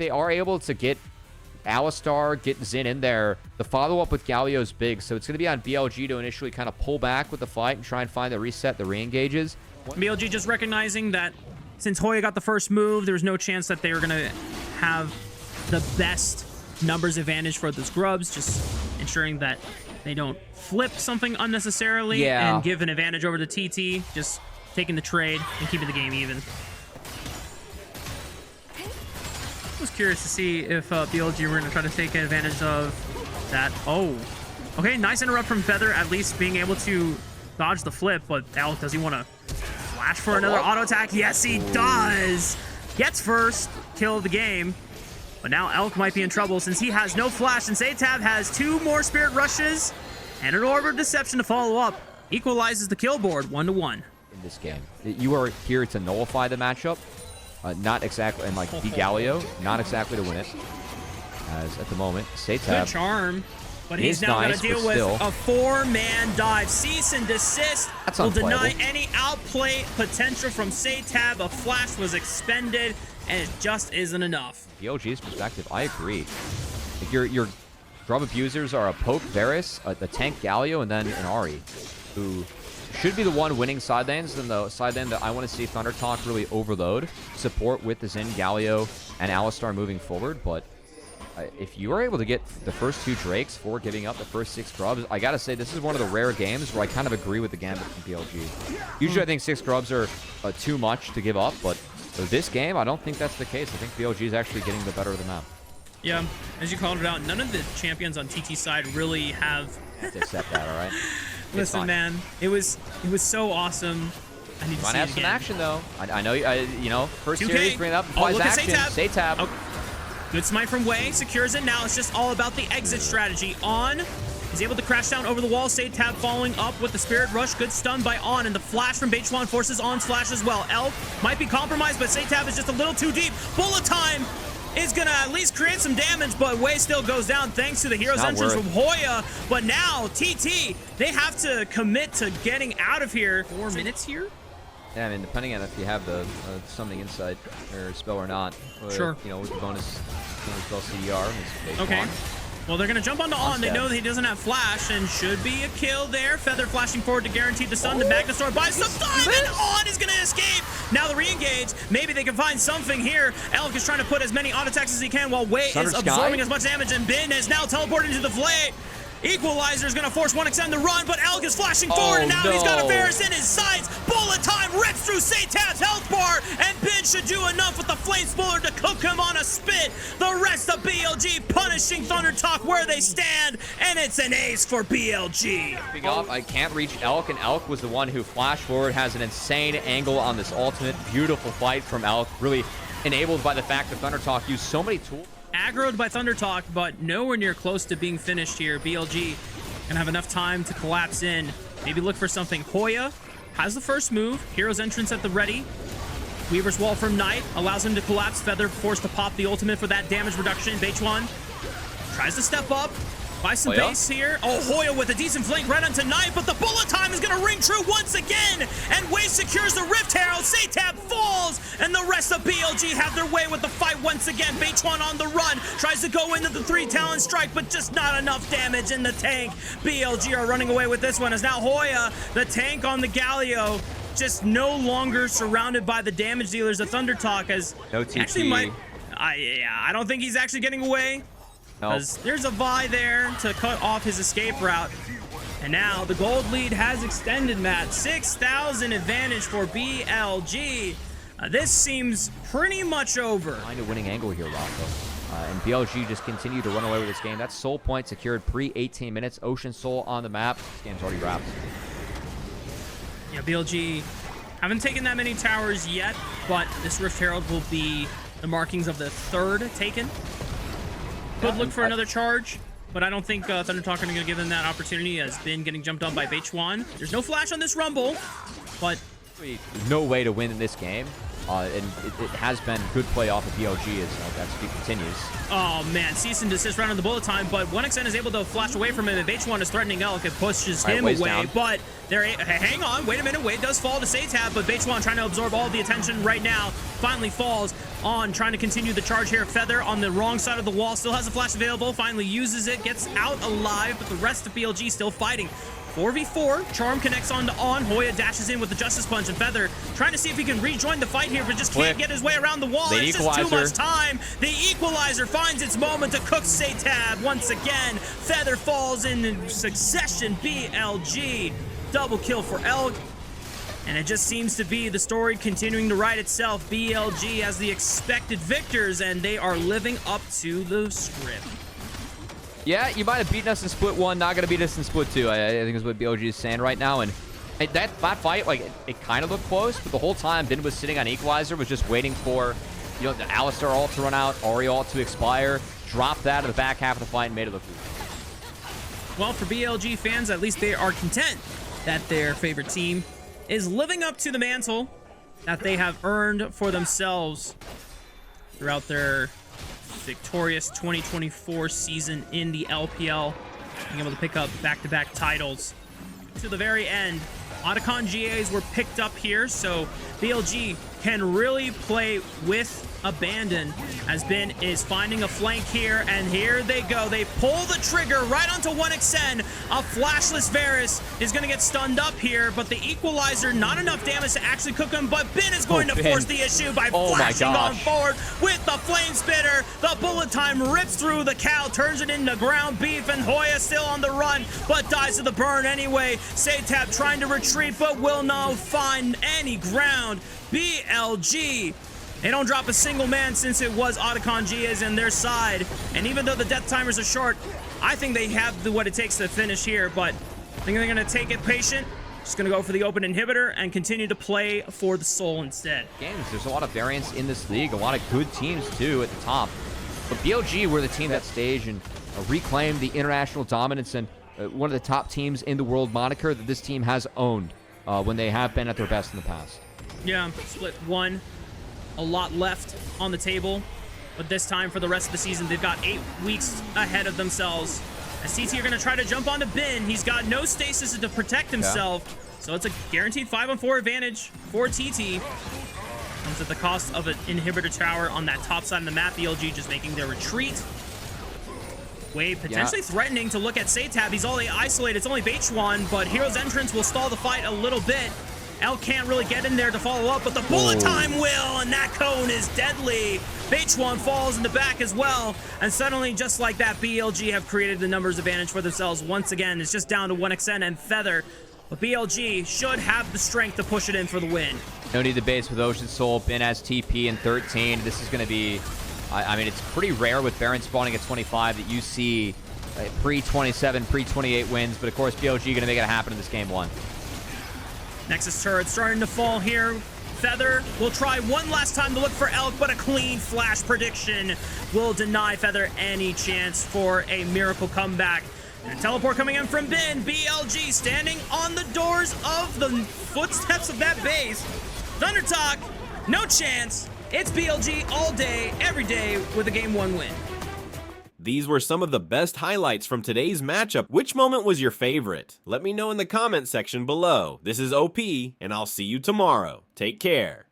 they are able to get Alistar, get Xin in there, the follow-up with Galio is big. So it's going to be on BLG to initially kind of pull back with the fight and try and find the reset, the re-engages. BLG just recognizing that since Hoya got the first move, there was no chance that they were going to have the best numbers advantage for the scrubs, just ensuring that they don't flip something unnecessarily and give an advantage over to TT, just taking the trade and keeping the game even. I was curious to see if BLG were going to try to take advantage of that. Oh, okay, nice interrupt from Feather, at least being able to dodge the flip, but Alec, does he want to flash for another auto attack? Yes, he does! Gets first, kill of the game. But now Elk might be in trouble since he has no flash, and Satab has 2 more Spirit Rushes and an Orb of Deception to follow up. Equalizes the kill board 1-1. In this game, you are here to nullify the matchup, not exactly, and like be Galio, not exactly to win it. As at the moment, Satab. Good charm, but he's now going to deal with a 4-man dive. Cease and desist will deny any outplay potential from Satab. A flash was expended, and it just isn't enough. BLG's perspective, I agree. Like your Grub abusers are a Poke Varus, the tank Galio, and then an Ahri, who should be the one winning side lanes, and the side lane that I want to see ThunderTalk really overload, support with the Xin, Galio, and Alistar moving forward. But if you are able to get the first 2 Drakes for giving up the first 6 Grubs, I gotta say this is one of the rare games where I kind of agree with the gambit from BLG. Usually I think 6 Grubs are too much to give up, but for this game, I don't think that's the case. I think BLG is actually getting the better of the map. Yeah, as you called it out, none of the champions on TT side really have... I have to accept that, all right? Listen, man, it was so awesome. I need to see it have some again. action, though. I know, you know, first 2K. series, bring it up, applies action. Satab. Oh, good smite from Wei, secures it. Now it's just all about the exit strategy. On is able to crash down over the wall. Satab following up with the Spirit Rush. Good stun by On, and the flash from Beichuan forces On's flash as well. Elk might be compromised, but Satab is just a little too deep. Bullet time is gonna at least create some damage, but Wei still goes down thanks to the hero's entrance from Hoya. But now TT, they have to commit to getting out of here. 4 minutes here? Yeah, I mean, depending on if you have the Summoning Insight or spell or not. Sure. You know, with the bonus spell CDR. Okay. Well, they're going to jump onto On. They know that he doesn't have flash, and should be a kill there. Feather flashing forward to guarantee the stun. The Magnusor buys some time, and On is going to escape. Now the re-engage. Maybe they can find something here. Elk is trying to put as many auto attacks as he can while Wei is absorbing as much damage, and Bin is now teleported into the Flay. Equalizer is going to force 1xM to run, but Elk is flashing forward, and now he's got a Varus in his sights. Bullet time rips through Satab's health bar, and Ben should do enough with the Flame Spoiler to cook him on a spit. The rest of BLG punishing ThunderTalk where they stand, and it's an ace for BLG. I can't reach Elk, and Elk was the one who flashed forward, has an insane angle on this ultimate. Beautiful fight from Elk, really enabled by the fact that ThunderTalk used so many tools. Aggroed by ThunderTalk, but nowhere near close to being finished here. BLG gonna have enough time to collapse in. Maybe look for something. Hoya has the first move. Hero's entrance at the ready. Weaver's Wall from Knight allows him to collapse. Feather forced to pop the ultimate for that damage reduction. Beichuan tries to step up. Buy some base here. Oh, Hoya with a decent flank right onto Knight, but the bullet time is going to ring true once again. And Wei secures the Rift Herald. Satab falls, and the rest of BLG have their way with the fight once again. Beichuan on the run. Tries to go into the 3 Talon Strike, but just not enough damage in the tank. BLG are running away with this one as now Hoya, the tank on the Galio, just no longer surrounded by the damage dealers of ThunderTalk, as no TT. Actually I don't think he's actually getting away. Because there's a Vi there to cut off his escape route. And now the gold lead has extended, Matt. 6,000 advantage for BLG. This seems pretty much over. Find a winning angle here, Rocco. And BLG just continue to run away with this game. That soul point secured pre-18 minutes. Ocean Soul on the map. This game's already wrapped. Yeah, BLG haven't taken that many towers yet, but this Rift Herald will be the markings of the 3rd taken. Could look for another charge, but I don't think ThunderTalk are going to give them that opportunity, as Ben getting jumped on by Beichuan. There's no flash on this Rumble, but... no way to win in this game. And it has been good play off of BLG as that speed continues. Oh, man. Cease and desist right on the bullet time, but 1xN is able to flash away from him, and Beichuan is threatening Elk. It pushes him away, down. But hang on. Wait a minute. Wade does fall to Satab, but Beichuan trying to absorb all the attention right now. finally falls on, trying to continue the charge here. Feather on the wrong side of the wall, still has a flash available, finally uses it, gets out alive, but the rest of BLG still fighting. 4v4, Charm connects on to On, Hoya dashes in with the Justice Punch, and Feather trying to see if he can rejoin the fight here, but just can't get his way around the wall. It's just too much time. The equalizer finds its moment to cook Satab once again. Feather falls in succession. BLG, double kill for Elk. And it just seems to be the story continuing to write itself. BLG as the expected victors, and they are living up to the script. Yeah, you might have beaten us in split 1, not going to beat us in split 2. I think is what BLG is saying right now. And that fight, like, it kind of looked close, but the whole time Bin was sitting on Equalizer, was just waiting for, you know, the Alistar ult to run out, Ahri ult to expire, dropped that in the back half of the fight and made it look good. Well, for BLG fans, at least they are content that their favorite team is living up to the mantle that they have earned for themselves throughout their victorious 2024 season in the LPL, being able to pick up back-to-back titles. To the very end, Otacon GAs were picked up here, so BLG can really play with abandon, as Ben is finding a flank here, and here they go. They pull the trigger right onto 1xN. A flashless Varus is going to get stunned up here, but the equalizer, not enough damage to actually cook him, but Ben is going to force the issue by flashing on forward with the flame spitter. The bullet time rips through the cow, turns it into ground beef, and Hoya still on the run, but dies to the burn anyway. Satab trying to retreat, but will not find any ground. BLG, they don't drop a single man since it was Otacon GAs in their side. And even though the death timers are short, I think they have what it takes to finish here. But I think they're going to take it patient. Just going to go for the open inhibitor and continue to play for the soul instead. Games, there's a lot of variance in this league. A lot of good teams, too, at the top. But BLG were the team that stage and reclaimed the international dominance and one of the top teams in the world moniker that this team has owned when they have been at their best in the past. Yeah, split 1. A lot left on the table, but this time for the rest of the season, they've got 8 weeks ahead of themselves. As TT are going to try to jump onto Bin. He's got no stasis to protect himself, so it's a guaranteed 5-on-4 advantage for TT. Comes at the cost of an inhibitor tower on that top side of the map. BLG just making their retreat. Wave potentially threatening to look at Satab. He's already isolated. It's only Beichuan, but Hero's entrance will stall the fight a little bit. El can't really get in there to follow up, but the bullet time will, and that cone is deadly. Beichuan falls in the back as well, and suddenly, just like that, BLG have created the numbers advantage for themselves once again. It's just down to 1xN and Feather, but BLG should have the strength to push it in for the win. No need to base with Ocean Soul. Ben has TP in 13. This is going to be, I mean, it's pretty rare with Baron spawning at 25 that you see pre-27, pre-28 wins, but of course, BLG going to make it happen in this game 1. Nexus turret starting to fall here. Feather will try one last time to look for Elk, but a clean flash prediction will deny Feather any chance for a miracle comeback. And a teleport coming in from Ben. BLG standing on the doors of the footsteps of that base. ThunderTalk, no chance. It's BLG all day, every day with a Game 1 win. These were some of the best highlights from today's matchup. Which moment was your favorite? Let me know in the comment section below. This is OP, and I'll see you tomorrow. Take care.